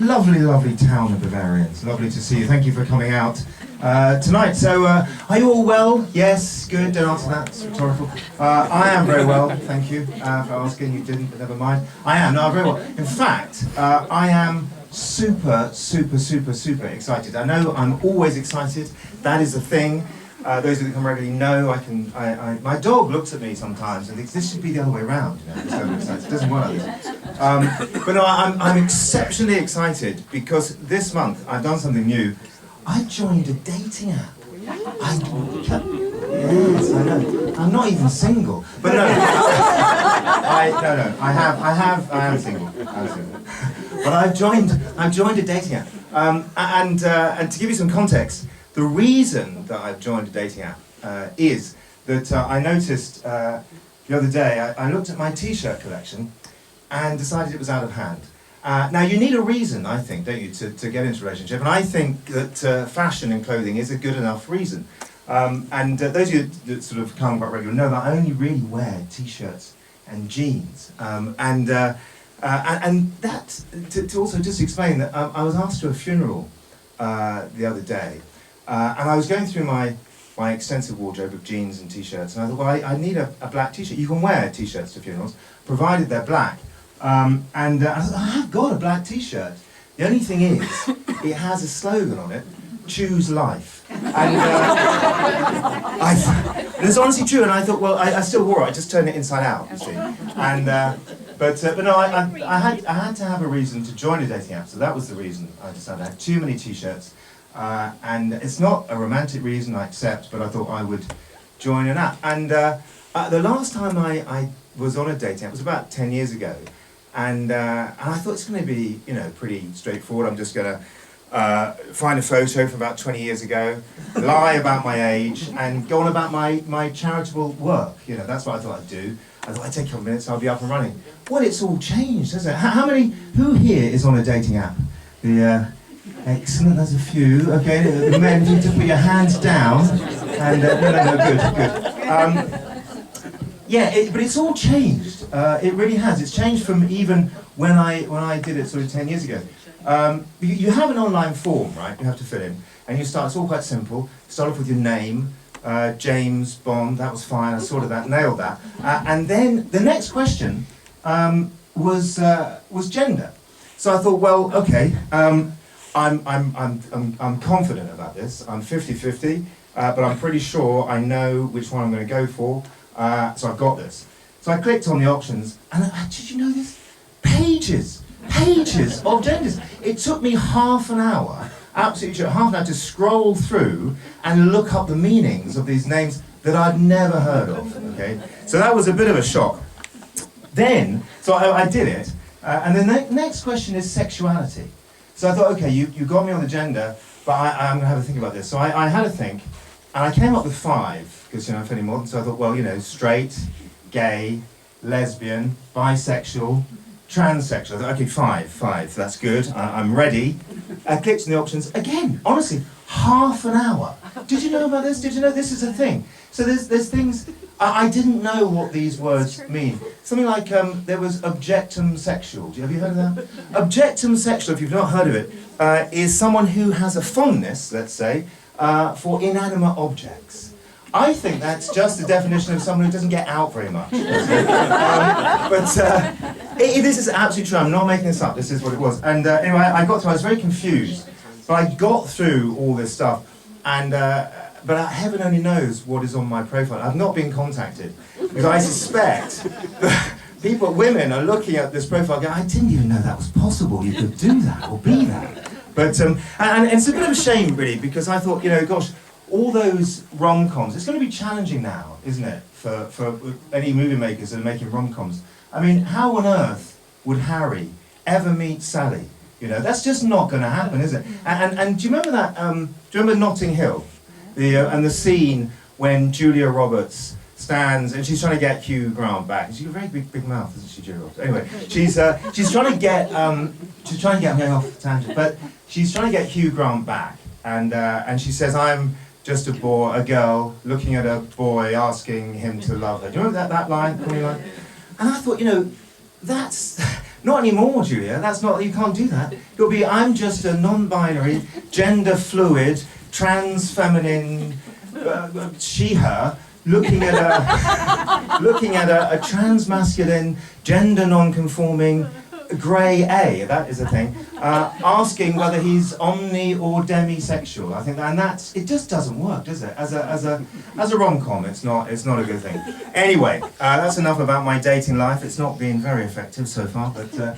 lovely, lovely town of Bavarians. Lovely to see you. Thank you for coming out tonight. So, are you all well? Yes, good. Don't answer that. It's rhetorical. I am very well. Thank you for asking. You didn't, but never mind. I am. No, I'm very well. In fact, I am super excited. I know I'm always excited. That is a thing. Those who come regularly know my dog looks at me sometimes and thinks this should be the other way around. You know, it doesn't work like this. But no, I'm exceptionally excited because this month I've done something new. I joined a dating app. Yes, I know. I'm not even single. But no, I am single. But I've joined a dating app. And to give you some context, the reason that I've joined a dating app is that I noticed the other day, I looked at my t-shirt collection and decided it was out of hand. Now you need a reason, I think, don't you, to get into a relationship, and I think that fashion and clothing is a good enough reason. Those of you that sort of come quite regularly know that I only really wear t-shirts and jeans. And that, to also just explain that I was asked to a funeral the other day, and I was going through my extensive wardrobe of jeans and t-shirts, and I thought, well, I need a black t-shirt. You can wear t-shirts to funerals, provided they're black. I thought, I have got a black t-shirt. The only thing is, it has a slogan on it, choose life. And it's honestly true, and I thought, well, I still wore it, I just turned it inside out, you see. But no, I had to have a reason to join a dating app, so that was the reason I decided. I had too many t-shirts, and it's not a romantic reason, I accept, but I thought I would join an app. And the last time I was on a dating app was about 10 years ago. And I thought it's going to be, pretty straightforward. I'm just going to find a photo from about 20 years ago, lie about my age, and go on about my charitable work. That's what I thought I'd do. I thought I'd take a couple of minutes, I'll be up and running. Well, it's all changed, hasn't it? Who here is on a dating app? Excellent, there's a few. Okay, the men, you need to put your hands down. And no, good. But it's all changed. It really has. It's changed from even when I did it sort of 10 years ago. You have an online form, right? You have to fill in, and you start. It's all quite simple. Start off with your name, James Bond. That was fine. I sorted that, nailed that. And then the next question was gender. So I thought, well, okay. I'm confident about this. I'm 50-50, but I'm pretty sure I know which one I'm going to go for. So I've got this. So I clicked on the options, and did you know this? Pages of genders. It took me half an hour, absolutely true, half an hour to scroll through and look up the meanings of these names that I'd never heard of, okay? So that was a bit of a shock. Then, so I did it, and the next question is sexuality. So I thought, okay, you got me on the gender, but I'm going to have a think about this. So I had a think, and I came up with 5, because, I'm fairly modern, so I thought, well, straight, gay, lesbian, bisexual, transsexual. I thought, okay, 5, that's good, I'm ready. I clicked on the options, again, honestly, half an hour. Did you know about this? Did you know this is a thing? So there's things, I didn't know what these words mean. Something like, there was objectum sexual. Have you heard of that? Objectum sexual, if you've not heard of it, is someone who has a fondness, let's say, for inanimate objects. I think that's just the definition of someone who doesn't get out very much. This is absolutely true. I'm not making this up. This is what it was. And anyway, I was very confused. But I got through all this stuff, and but heaven only knows what is on my profile. I've not been contacted, because I suspect that women are looking at this profile going, I didn't even know that was possible. You could do that or be that. But and it's a bit of a shame, really, because I thought, gosh, all those rom-coms, it's going to be challenging now, isn't it, for any movie makers that are making rom-coms. I mean, how on earth would Harry ever meet Sally? That's just not going to happen, is it? And do you remember that? Do you remember Notting Hill, and the scene when Julia Roberts stands and she's trying to get Hugh Grant back? She's got a very big mouth, isn't she, Julia Roberts? Anyway, she's trying to get I'm going off the tangent, but she's trying to get Hugh Grant back, and she says, I'm just a girl looking at a boy asking him to love her. Do you remember that line? And I thought, Not anymore, Julia. That's not. You can't do that. It'll be I'm just a non-binary, gender fluid, trans feminine she/her looking at a trans masculine, gender non-conforming grey A. That is a thing. Asking whether he's omni or demisexual. I think, and it just doesn't work, does it? As a rom-com, it's not a good thing. Anyway, that's enough about my dating life. It's not been very effective so far, but.